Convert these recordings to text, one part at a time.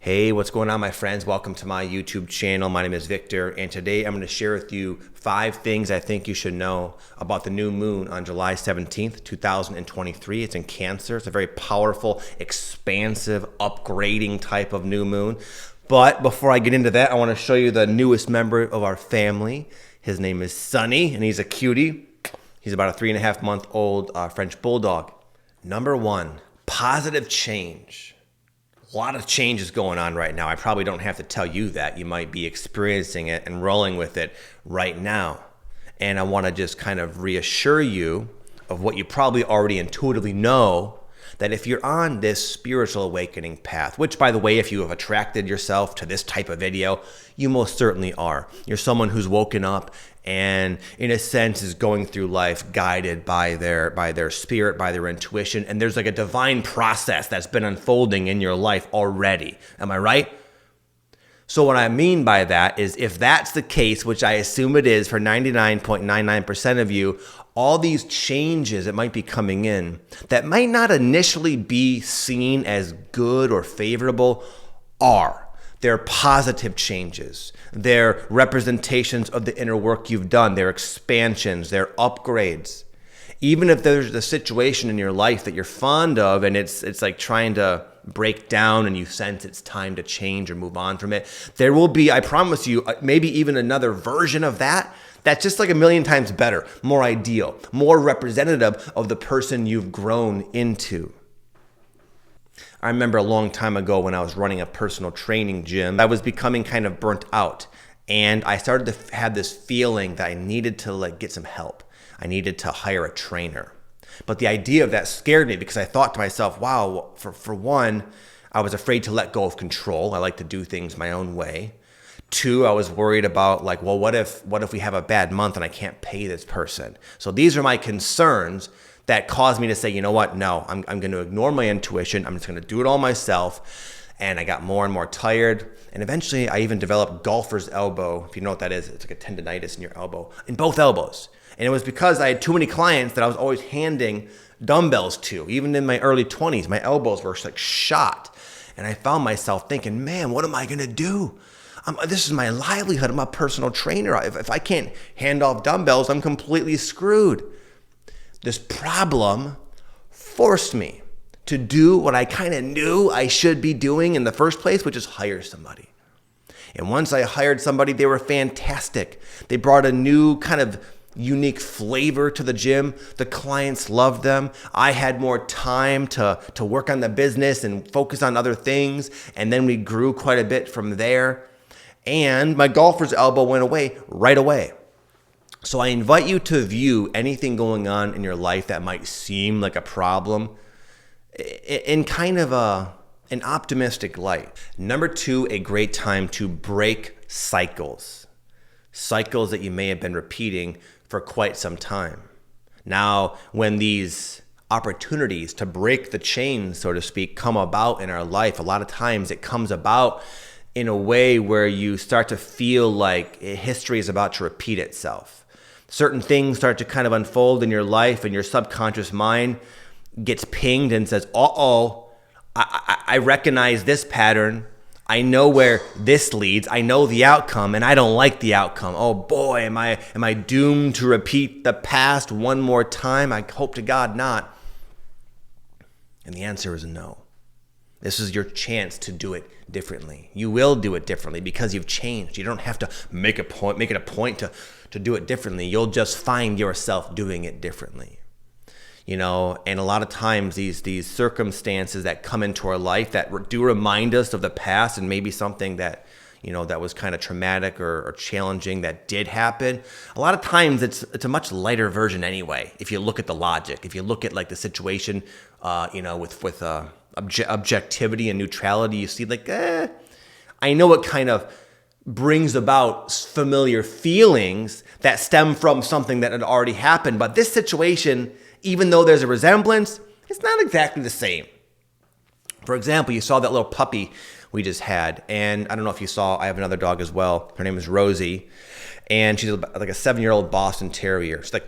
Hey, what's going on, my friends? Welcome to my YouTube channel. My name is Victor, and today I'm going to share with you 5 things I think you should know about the new moon on July 17th, 2023. It's in Cancer. It's a very powerful, expansive, upgrading type of new moon. But before I get into that, I want to show you the newest member of our family. His name is Sunny, and he's a cutie. He's about a 3.5-month-old French bulldog. Number 1, positive change. A lot of change is going on right now. I probably don't have to tell you that. You might be experiencing it and rolling with it right now. And I want to just kind of reassure you of what you probably already intuitively know, that if you're on this spiritual awakening path, which, by the way, if you have attracted yourself to this type of video, you most certainly are. You're someone who's woken up and, in a sense, is going through life guided by their spirit, by their intuition, and there's like a divine process that's been unfolding in your life already. Am I right? So what I mean by that is, if that's the case, which I assume it is for 99.99% of you, all these changes that might be coming in that might not initially be seen as good or favorable are. They're positive changes. They're representations of the inner work you've done. They're expansions. They're upgrades. Even if there's a situation in your life that you're fond of and it's like trying to break down and you sense it's time to change or move on from it, there will be, I promise you, maybe even another version of that that's just like a million times better, more ideal, more representative of the person you've grown into. I remember a long time ago when I was running a personal training gym, I was becoming kind of burnt out, and I started to have this feeling that I needed to get some help. I needed to hire a trainer. But the idea of that scared me, because I thought to myself, wow, for one, I was afraid to let go of control. I like to do things my own way. 2, I was worried about what if we have a bad month and I can't pay this person? So these are my concerns that caused me to say, you know what? No, I'm going to ignore my intuition. I'm just going to do it all myself. And I got more and more tired. And eventually I even developed golfer's elbow. If you know what that is, it's like a tendonitis in your elbow, in both elbows. And it was because I had too many clients that I was always handing dumbbells to. Even in my early 20s, my elbows were like shot. And I found myself thinking, man, what am I going to do? This is my livelihood. I'm a personal trainer. If I can't hand off dumbbells, I'm completely screwed. This problem forced me to do what I kind of knew I should be doing in the first place, which is hire somebody. And once I hired somebody, they were fantastic. They brought a new kind of unique flavor to the gym. The clients loved them. I had more time to work on the business and focus on other things. And then we grew quite a bit from there. And my golfer's elbow went away right away. So I invite you to view anything going on in your life that might seem like a problem in kind of an optimistic light. Number 2, a great time to break cycles. Cycles that you may have been repeating for quite some time. Now, when these opportunities to break the chain, so to speak, come about in our life, a lot of times it comes about in a way where you start to feel like history is about to repeat itself. Certain things start to kind of unfold in your life, and your subconscious mind gets pinged and says, uh-oh, I recognize this pattern. I know where this leads. I know the outcome, and I don't like the outcome. Oh boy, am I doomed to repeat the past one more time? I hope to God not. And the answer is no. This is your chance to do it differently. You will do it differently because you've changed. You don't have to make it a point to do it differently. You'll just find yourself doing it differently. And a lot of times these circumstances that come into our life that do remind us of the past, and maybe something that that was kind of traumatic or challenging that did happen. A lot of times it's a much lighter version anyway. If you look at the logic, if you look at the situation, with objectivity and neutrality, you see I know it kind of brings about familiar feelings that stem from something that had already happened. But this situation, even though there's a resemblance, it's not exactly the same. For example, you saw that little puppy we just had. And I don't know if you saw, I have another dog as well. Her name is Rosie. And she's like a 7-year-old Boston Terrier. She's like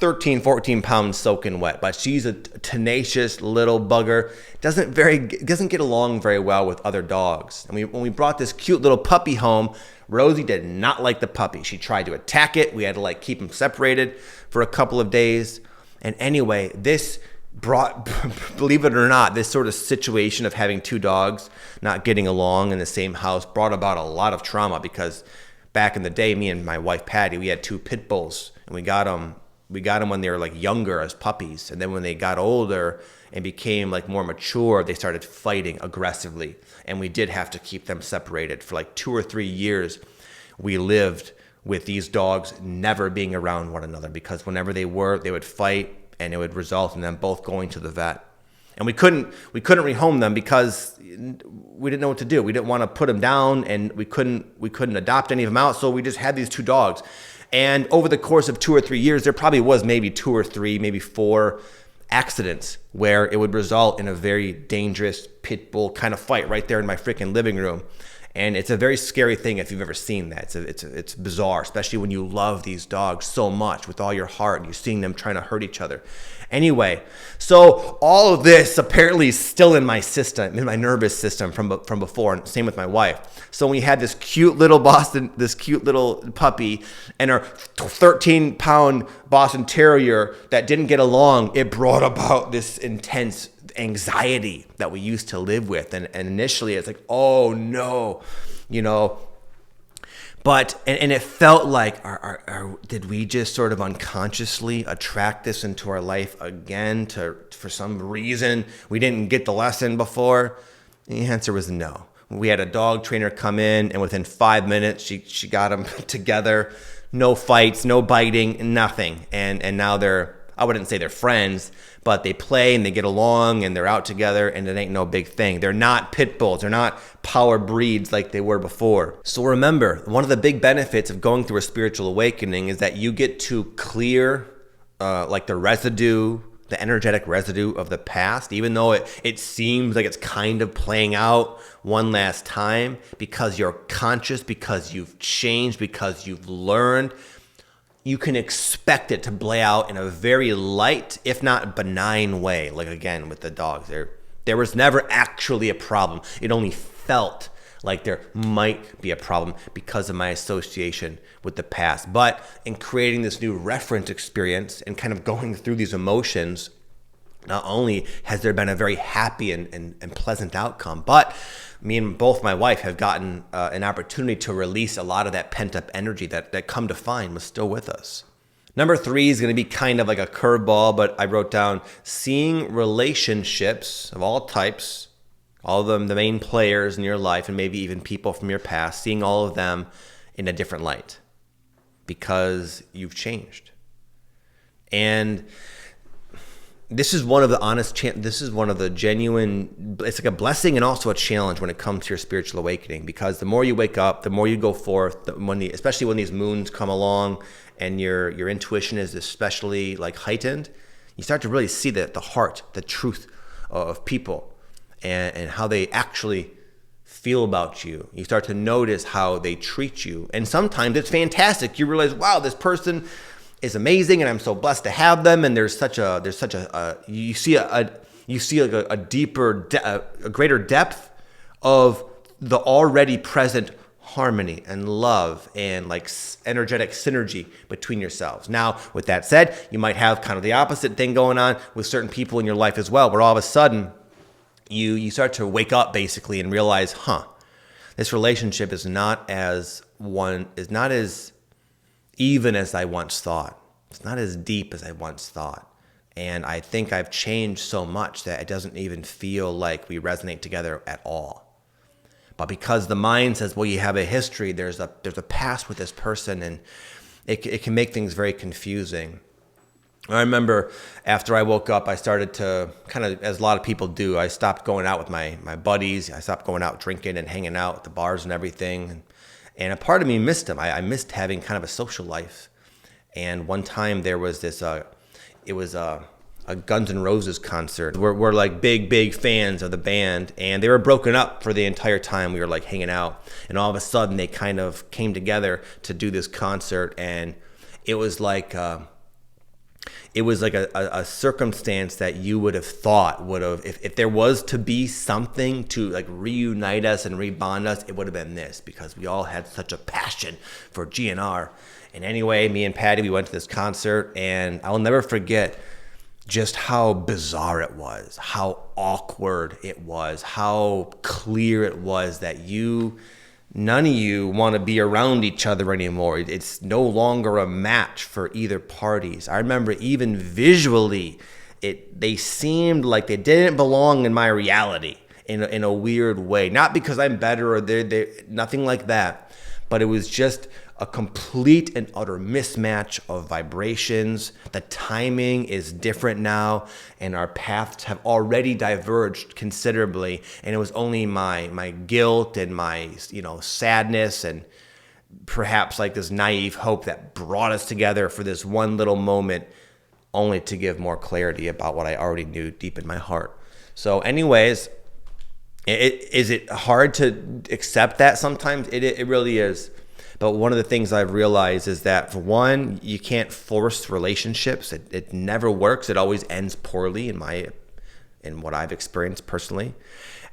13, 14 pounds soaking wet, but she's a tenacious little bugger. Doesn't get along very well with other dogs. And when we brought this cute little puppy home, Rosie did not like the puppy. She tried to attack it. We had to like keep them separated for a couple of days. And anyway, this brought, believe it or not, this sort of situation of having two dogs not getting along in the same house brought about a lot of trauma, because back in the day, me and my wife Patty, we had two pit bulls, and we got them when they were like younger as puppies, and then when they got older and became like more mature, they started fighting aggressively, and we did have to keep them separated for like 2 or 3 years. We lived with these dogs never being around one another, because whenever they would fight, and it would result in them both going to the vet. And we couldn't rehome them because we didn't know what to do. We didn't want to put them down, and we couldn't adopt any of them out. So we just had these two dogs. And over the course of 2 or 3 years, there probably was maybe 2 or 3, maybe 4 accidents where it would result in a very dangerous pit bull kind of fight right there in my freaking living room. And it's a very scary thing if you've ever seen that. It's bizarre, especially when you love these dogs so much with all your heart and you're seeing them trying to hurt each other. Anyway, so all of this apparently is still in my system, in my nervous system from before, and same with my wife. So we had this cute little puppy and our 13-pound Boston Terrier that didn't get along. It brought about this intense anxiety that we used to live with, and initially it's like, oh no, but it felt like did we just sort of unconsciously attract this into our life again for some reason we didn't get the lesson before? The answer was no. We had a dog trainer come in, and within 5 minutes she got them together. No fights, no biting, nothing, and now I wouldn't say they're friends, but they play and they get along and they're out together, and it ain't no big thing. They're not pit bulls. They're not power breeds like they were before. So remember, one of the big benefits of going through a spiritual awakening is that you get to clear like the residue, the energetic residue of the past, even though it seems like it's kind of playing out one last time, because you're conscious, because you've changed, because you've learned. You can expect it to play out in a very light, if not benign way. Like again, with the dogs, there was never actually a problem. It only felt like there might be a problem because of my association with the past. But in creating this new reference experience and kind of going through these emotions, not only has there been a very happy and pleasant outcome, but me and both my wife have gotten an opportunity to release a lot of that pent-up energy that come to find was still with us. Number 3 is going to be kind of like a curveball, but I wrote down seeing relationships of all types, all of them, the main players in your life, and maybe even people from your past, seeing all of them in a different light because you've changed. And this is one of the genuine, it's like a blessing and also a challenge when it comes to your spiritual awakening, because the more you wake up, the more you go forth, especially when these moons come along and your intuition is especially like heightened, you start to really see the heart, the truth of people and how they actually feel about you. You start to notice how they treat you. And sometimes it's fantastic. You realize, wow, this person is amazing, and I'm so blessed to have them. And there's such a you see a deeper, a greater depth of the already present harmony and love and like energetic synergy between yourselves. Now, with that said, you might have kind of the opposite thing going on with certain people in your life as well, where all of a sudden you start to wake up basically and realize, this relationship is not as even as I once thought. It's not as deep as I once thought. And I think I've changed so much that it doesn't even feel like we resonate together at all. But because the mind says, well, you have a history, there's a past with this person, and it can make things very confusing. I remember after I woke up, I started to kind of, as a lot of people do, I stopped going out with my buddies. I stopped going out drinking and hanging out at the bars and everything. And a part of me missed them. I missed having kind of a social life. And one time there was this, it was a Guns N' Roses concert. We're like big fans of the band, and they were broken up for the entire time we were like hanging out. And all of a sudden they kind of came together to do this concert, and it was like, it was like a circumstance that you would have thought would have, if there was to be something to like reunite us and rebond us, it would have been this, because we all had such a passion for GNR. And anyway, me and Patty, we went to this concert, and I'll never forget just how bizarre it was, how awkward it was, how clear it was that none of you want to be around each other anymore. It's no longer a match for either parties. I remember even visually, they seemed like they didn't belong in my reality in a weird way. Not because I'm better or they're nothing like that, but it was just a complete and utter mismatch of vibrations. The timing is different now, and our paths have already diverged considerably. And it was only my guilt and my sadness and perhaps like this naive hope that brought us together for this one little moment, only to give more clarity about what I already knew deep in my heart. So anyways, is it hard to accept that sometimes? It really is. But one of the things I've realized is that, for one, you can't force relationships. It never works. It always ends poorly in what I've experienced personally.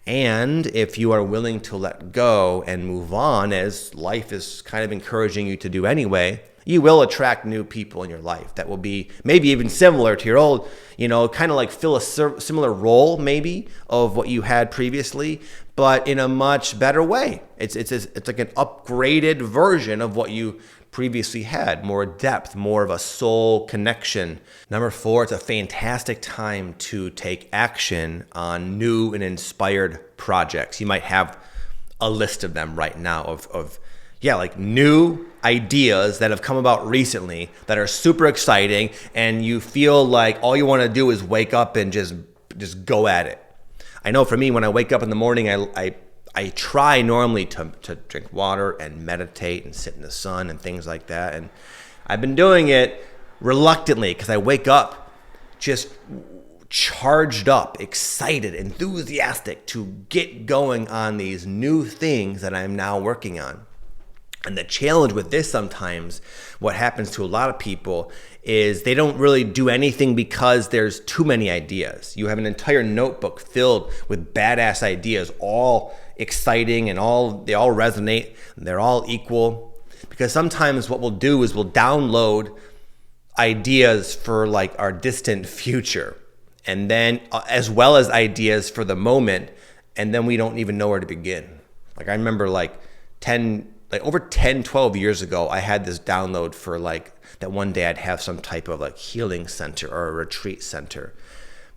And if you are willing to let go and move on, as life is kind of encouraging you to do anyway, you will attract new people in your life that will be maybe even similar to your old, kind of like fill a similar role maybe of what you had previously, but in a much better way. It's like an upgraded version of what you previously had, more depth, more of a soul connection. Number 4, it's a fantastic time to take action on new and inspired projects. You might have a list of them right now of like new ideas that have come about recently that are super exciting, and you feel like all you want to do is wake up and just go at it. I know for me, when I wake up in the morning, I try normally to drink water and meditate and sit in the sun and things like that. And I've been doing it reluctantly because I wake up just charged up, excited, enthusiastic to get going on these new things that I'm now working on. And the challenge with this sometimes, what happens to a lot of people is they don't really do anything because there's too many ideas. You have an entire notebook filled with badass ideas, all exciting and they all resonate, and they're all equal. Because sometimes what we'll do is we'll download ideas for like our distant future, and then as well as ideas for the moment, and then we don't even know where to begin. Like I remember over 10, 12 years ago, I had this download for that one day I'd have some type of healing center or a retreat center.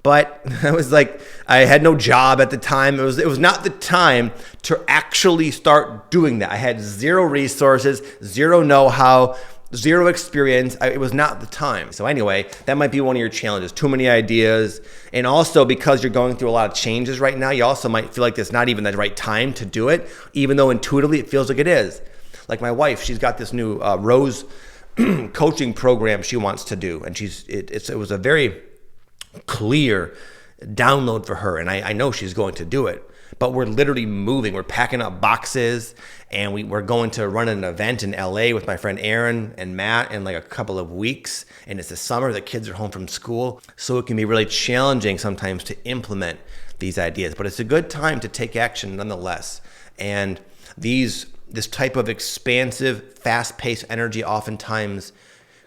But I was I had no job at the time. It was not the time to actually start doing that. I had zero resources, zero know-how, zero experience. It was not the time. So anyway, that might be one of your challenges. Too many ideas. And also because you're going through a lot of changes right now, you also might feel like it's not even the right time to do it, even though intuitively it feels like it is. Like my wife, she's got this new Rose coaching program she wants to do. And it was a very clear download for her. And I know she's going to do it. But we're literally moving. We're packing up boxes, and we're going to run an event in LA with my friend Aaron and Matt in a couple of weeks. And it's the summer. The kids are home from school. So it can be really challenging sometimes to implement these ideas. But it's a good time to take action nonetheless. And this type of expansive, fast-paced energy oftentimes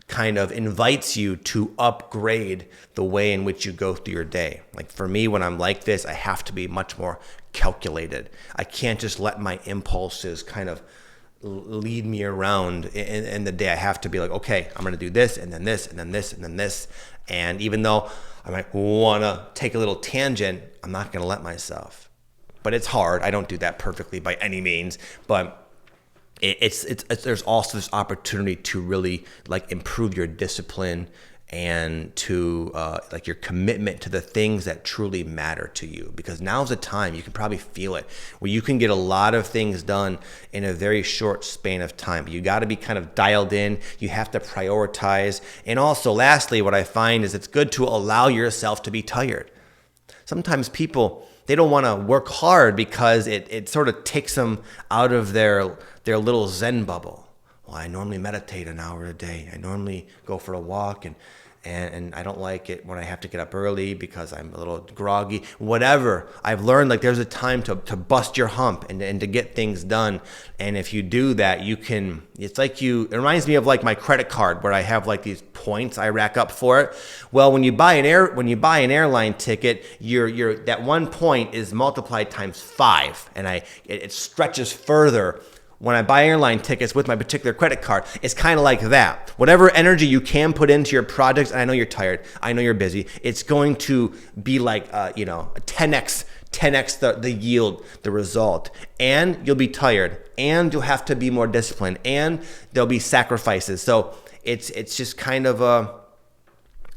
kind of invites you to upgrade the way in which you go through your day. Like for me, when I'm like this, I have to be much more calculated. I can't just let my impulses kind of lead me around in the day. I have to be like, okay, I'm going to do this and then this and then this and then this. And even though I might want to take a little tangent, I'm not going to let myself. But it's hard. I don't do that perfectly by any means, but there's also this opportunity to really improve your discipline and to your commitment to the things that truly matter to you, because now's the time, you can probably feel it, where you can get a lot of things done in a very short span of time. But you got to be kind of dialed in. You have to prioritize. And also lastly, what I find is it's good to allow yourself to be tired. Sometimes people, they don't want to work hard because it sort of takes them out of their little Zen bubble. Well, I normally meditate an hour a day. I normally go for a walk, And I don't like it when I have to get up early because I'm a little groggy, whatever. I've learned like there's a time to bust your hump and to get things done. And if you do that, you can, it's like it reminds me of like my credit card where I have like these points I rack up for it. Well, when you buy an airline ticket, your that 1 point is multiplied times 5, and it stretches further. When I buy airline tickets with my particular credit card, it's kind of like that. Whatever energy you can put into your projects, and I know you're tired, I know you're busy, it's going to be like, a 10x the yield, the result. And you'll be tired, and you'll have to be more disciplined, and there'll be sacrifices. So it's just kind of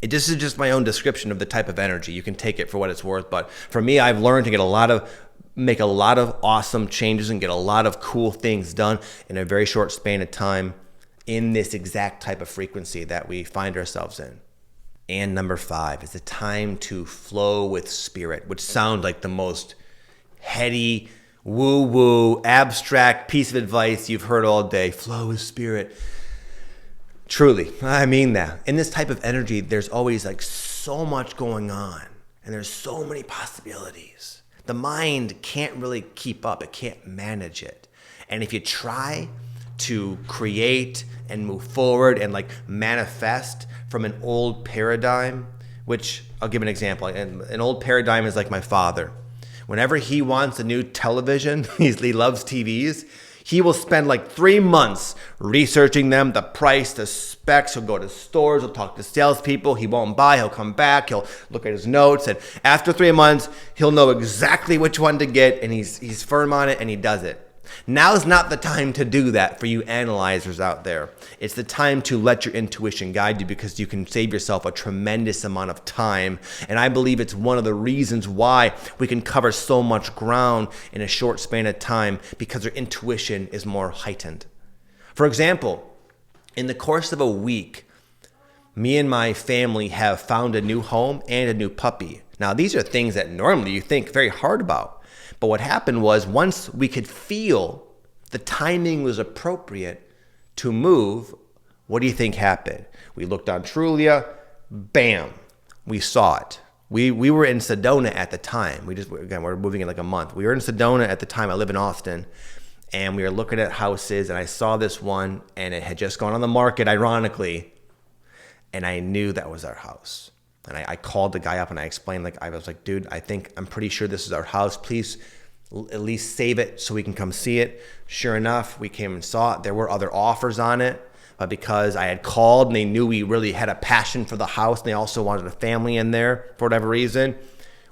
this is just my own description of the type of energy. You can take it for what it's worth. But for me, I've learned to make a lot of awesome changes and get a lot of cool things done in a very short span of time in this exact type of frequency that we find ourselves in. And number 5 is the time to flow with spirit, which sounds like the most heady, woo-woo, abstract piece of advice you've heard all day. Flow with spirit. Truly, I mean that. In this type of energy, there's always like so much going on, and there's so many possibilities. The mind can't really keep up. It can't manage it. And if you try to create and move forward and like manifest from an old paradigm, which I'll give an example. An old paradigm is like my father. Whenever he wants a new television, he loves TVs, he will spend like 3 months researching them, the price, the specs. He'll go to stores, he'll talk to salespeople. He won't buy, he'll come back, he'll look at his notes. And after 3 months, he'll know exactly which one to get, and he's firm on it, and he does it. Now's not the time to do that for you analyzers out there. It's the time to let your intuition guide you, because you can save yourself a tremendous amount of time. And I believe it's one of the reasons why we can cover so much ground in a short span of time, because our intuition is more heightened. For example, in the course of a week, me and my family have found a new home and a new puppy. Now, these are things that normally you think very hard about. But what happened was, once we could feel the timing was appropriate to move, what do you think happened? We looked on Trulia, bam, we saw it. We were in Sedona at the time. We're moving in like a month. We were in Sedona at the time. I live in Austin, and we were looking at houses, and I saw this one, and it had just gone on the market, ironically, and I knew that was our house. And I called the guy up and I explained, I was like, dude, I'm pretty sure this is our house. Please at least save it so we can come see it. Sure enough, we came and saw it. There were other offers on it, but because I had called and they knew we really had a passion for the house, and they also wanted a family in there for whatever reason,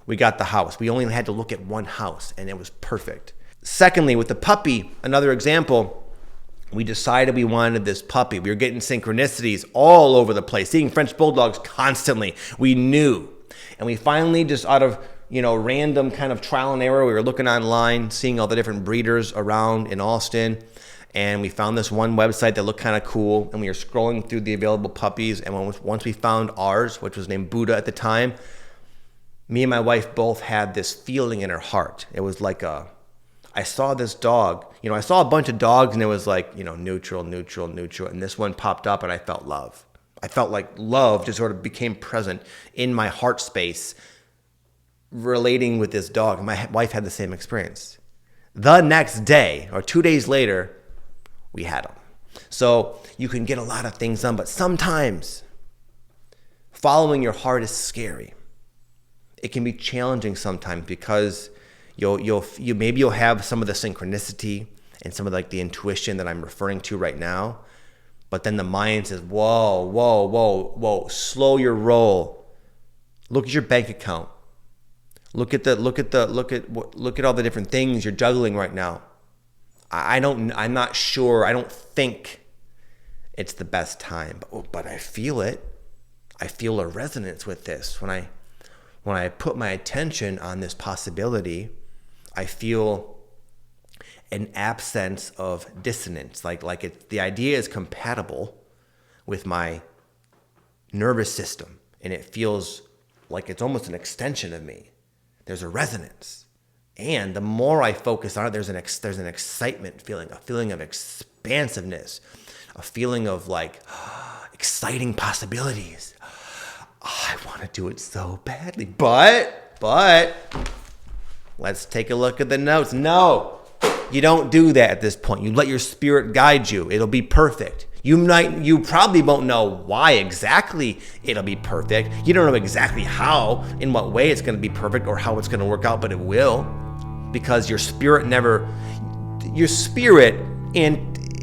we got the house. We only had to look at one house, and it was perfect. Secondly, with the puppy, another example, we decided we wanted this puppy. We were getting synchronicities all over the place, seeing French Bulldogs constantly. We knew. And we finally, just out of random kind of trial and error, we were looking online, seeing all the different breeders around in Austin. And we found this one website that looked kind of cool. And we were scrolling through the available puppies. And once we found ours, which was named Buddha at the time, me and my wife both had this feeling in our heart. It was like I saw this dog, I saw a bunch of dogs, and it was like, neutral, neutral, neutral. And this one popped up, and I felt love. I felt like love just sort of became present in my heart space, relating with this dog. And my wife had the same experience. The next day, or 2 days later, we had him. So you can get a lot of things done, but sometimes following your heart is scary. It can be challenging sometimes, because maybe you'll have some of the synchronicity and some of the intuition that I'm referring to right now, but then the mind says, whoa, whoa, whoa, whoa, slow your roll. Look at your bank account. Look at all the different things you're juggling right now. I'm not sure. I don't think it's the best time, but I feel it. I feel a resonance with this. When I put my attention on this possibility, I feel an absence of dissonance. The idea is compatible with my nervous system, and it feels like it's almost an extension of me. There's a resonance. And the more I focus on it, there's an excitement feeling, a feeling of expansiveness, a feeling of exciting possibilities. Oh, I want to do it so badly, but let's take a look at the notes. No, you don't do that at this point. You let your spirit guide you. It'll be perfect. You probably won't know why exactly it'll be perfect. You don't know exactly how, in what way it's going to be perfect or how it's going to work out, but it will, because your spirit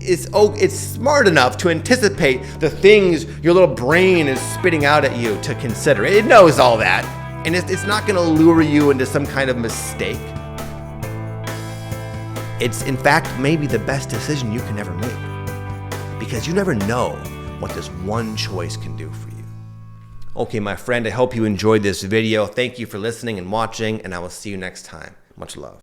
it's smart enough to anticipate the things your little brain is spitting out at you to consider. It knows all that, and it's not going to lure you into some kind of mistake. It's, in fact, maybe the best decision you can ever make, because you never know what this one choice can do for you. Okay, my friend, I hope you enjoyed this video. Thank you for listening and watching, and I will see you next time. Much love.